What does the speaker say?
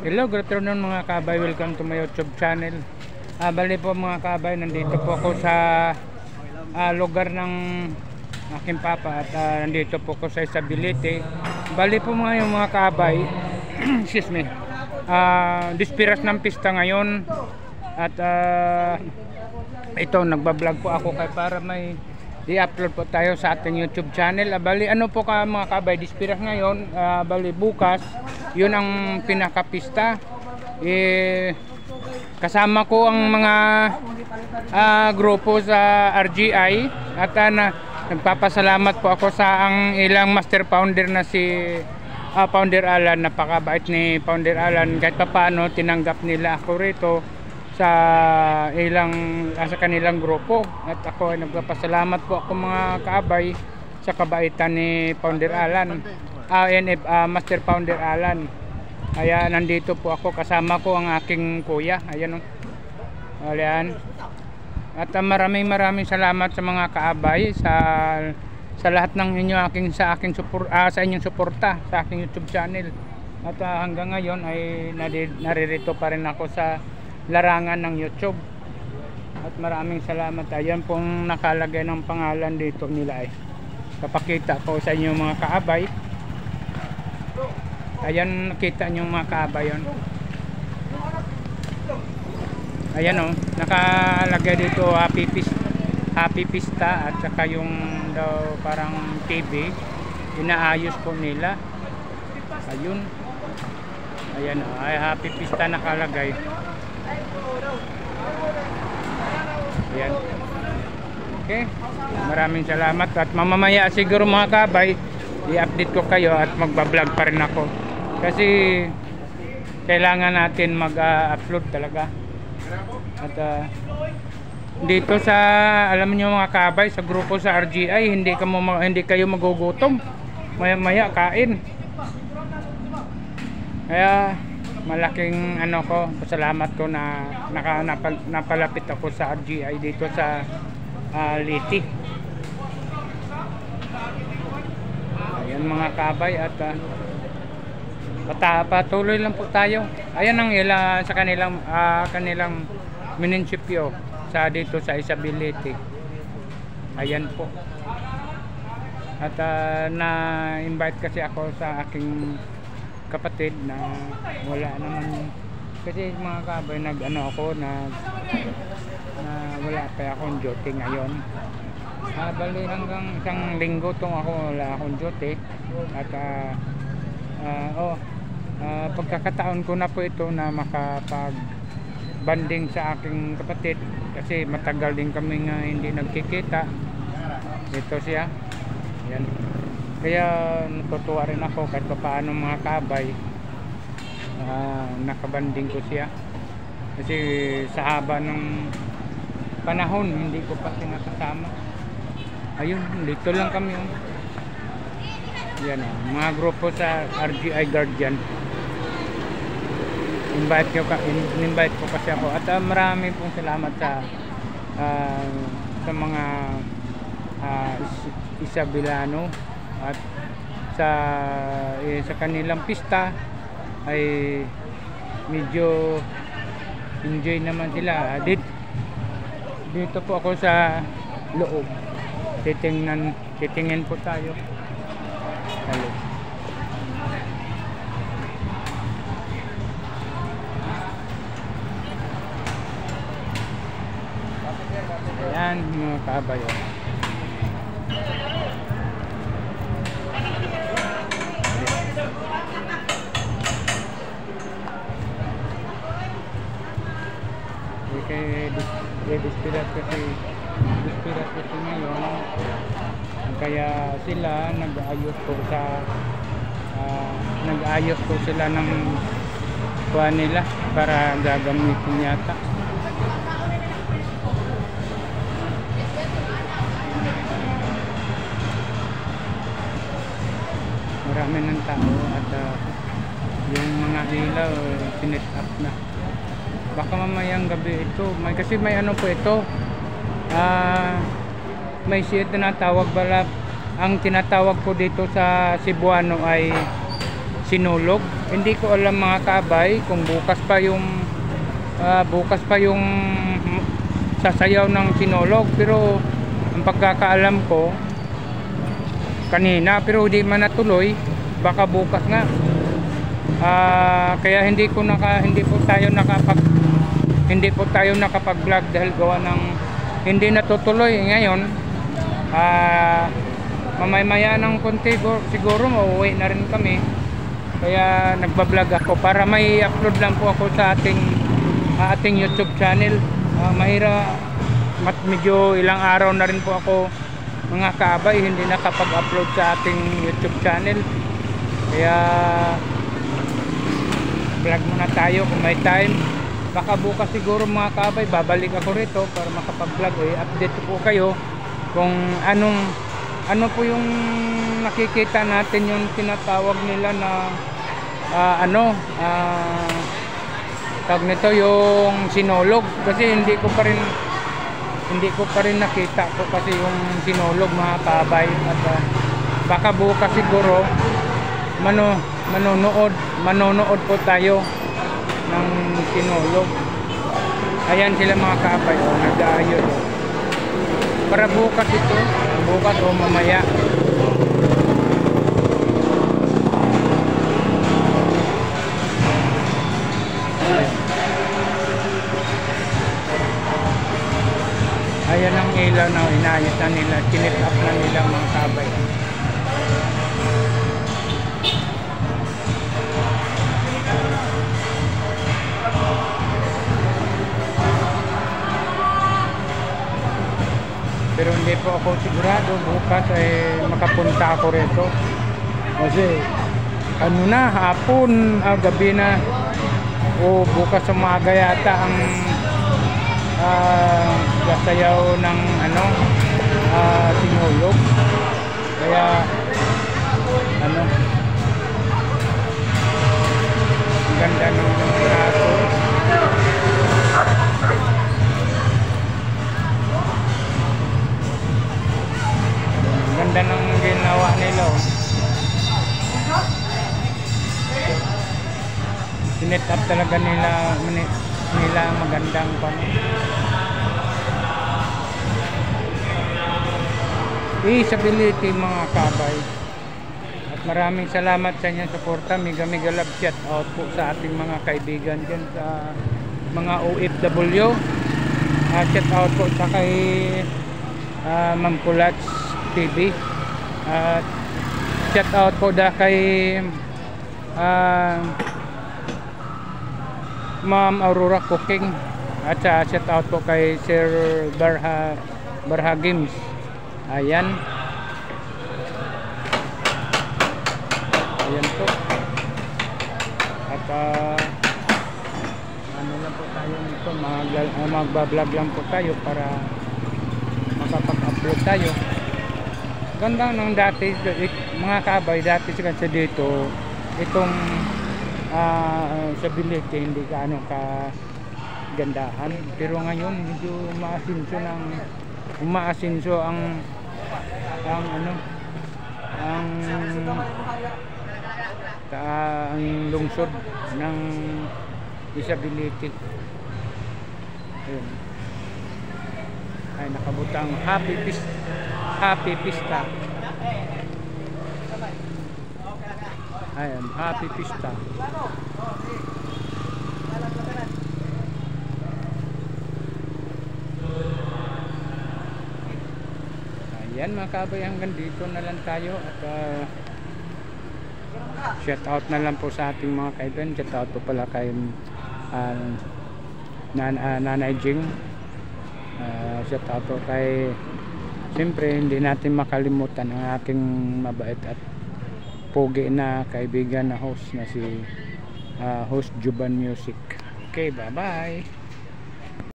Hello, good afternoon mga kabay. Welcome to my YouTube channel. Bali po mga kabay, nandito po ako sa lugar ng aking papa at nandito po ako sa Isabelite. Bali po mga kabay, excuse me, dispiras ng pista ngayon at ito nagbablog po ako para may i-upload po tayo sa ating YouTube channel. Bali ano po mga kabay, dispiras ngayon, bali bukas yun ang pinakapista. Kasama ko ang mga grupo sa RGI at nagpapasalamat po ako sa ang ilang master founder na si Founder Alan. Napakabait ni Founder Alan, kahit paano tinanggap nila ako rito sa kanilang grupo at ako ay nagpapasalamat po ako mga kaabay sa kabaitan ni Founder Alan, Master Founder Alan. Kaya nandito po ako, kasama ko ang aking kuya, ayan o. Ayan. At maraming salamat sa mga kaabay sa lahat ng inyo sa inyong suporta sa aking YouTube channel. At hanggang ngayon ay naririto pa rin ako sa larangan ng YouTube. At maraming salamat. Ayan pong nakalagay ng pangalan dito nila ay. Kapakita ko sa inyo mga kaabay. Ayan, nakita nyo mga kaabay yun. Ayan o, nakalagay dito Happy Pista at saka yung daw parang TV. Inaayos po nila. Ayun. Ayan o, ay Happy Pista nakalagay. Ayan. Okay, maraming salamat at mamamaya siguro mga kabay i-update ko kayo at magbablog pa rin ako kasi kailangan natin mag-upload talaga. At dito sa alam niyo mga kabay sa grupo sa RGI hindi kayo magugutom, maya kain. Kaya malaking pasalamat ko na napalapit ako sa RGI dito sa Liti. Ayan mga kabay at patuloy lang po tayo. Ayan ang sa kanilang munisipyo dito sa Isabelite. Ayan po. At na-invite kasi ako sa aking kapatid na wala naman kasi mga kabay wala pa akong duty ngayon. Bali hanggang isang linggo wala akong duty at pagkakataon ko na po ito na makapag-banding sa aking kapatid kasi matagal din kami nga hindi nagkikita. Ito siya. Yan. Kaya natutuwa rin ako kahit paano mga kabay nakabanding ko siya kasi sa haba ng panahon hindi ko pa siya nakasama. Ayun, dito lang kami yan mga grupo sa RGI Guardian. Invite ko kasi ako at marami pong salamat sa mga Isabelano at sa kanilang pista ay medyo enjoy naman sila. Dito po ako sa loob. Titingin po tayo. Hello. Ayan mga kabayo. Dispiras kasi ngayon kaya sila nag-aayos po sila ng kuha nila para gagamitin yata. Marami ng tao at yung mga ilaw sinet up na. Baka mamayang gabi ito kasi may po ito may shade na tawag ang tinatawag ko dito sa Cebuano ay sinulog. hindi ko alam mga kabay kung bukas pa yung sasayaw ng Sinulog, pero ang pagkakaalam ko kanina, pero hindi man natuloy, baka bukas nga. Kaya hindi po tayo nakapag-vlog dahil gawa ng hindi natutuloy ngayon. Mamaya ng konti siguro mauwi na rin kami, kaya nagbablog ako para may upload lang po ako sa ating YouTube channel. Medyo ilang araw na rin po ako mga kaabay hindi nakapag-upload sa ating YouTube channel, kaya vlog muna tayo kung may time. Baka bukas siguro mga kaabay babalik ako rito para makapag-vlog, update po kayo kung ano po yung nakikita natin, yung tinatawag nila na tawag nito yung Sinulog, kasi hindi ko pa rin nakita ko kasi yung Sinulog mga kabay. At baka bukas siguro manonood po tayo ng Sinulog. Ayan sila mga kabay, nag-aayos para bukas o mamaya. Ayan ang ilaw na inayos na nila, kinit up na nila mga kabay. Pero hindi po ako sigurado bukas makapunta ako rito, kasi hapon, gabi na o bukas sa umaga yata ang sasayaw ng Sinulog. Kaya ang ganda ng raso. Ganda ng ginawa nila. Sinet up talaga nila magandang disability mga kabay. At maraming salamat sa inyong suporta. Mega love shout out po sa ating mga kaibigan dyan sa mga OFW. Shout out po sa kay Ma'am Kulats TV. Shout out po kay Ma'am Aurora Cooking, at shout out po kay Sir Barha Games. Ayan po. At lang po tayo nito, magbablog lang po tayo para makapag-upload tayo. Ganda ng dati mga kabay, dati kasi dito itong stability hindi gaano kagandahan, pero ngayon medyo umaasinso ang lungsod ng disability. Ayun. Ay nakabutang happy pista. Ayan, happy pista. Ayan mga kabay, hanggang dito na lang tayo. At shout out na lang po sa ating mga kaibigan. Shout out po pala kay Nanay Jing. Shout out po kay, siyempre hindi natin makalimutan ang ating mabait at pogi na kaibigan na host na si host Juban Music. Okay, bye bye.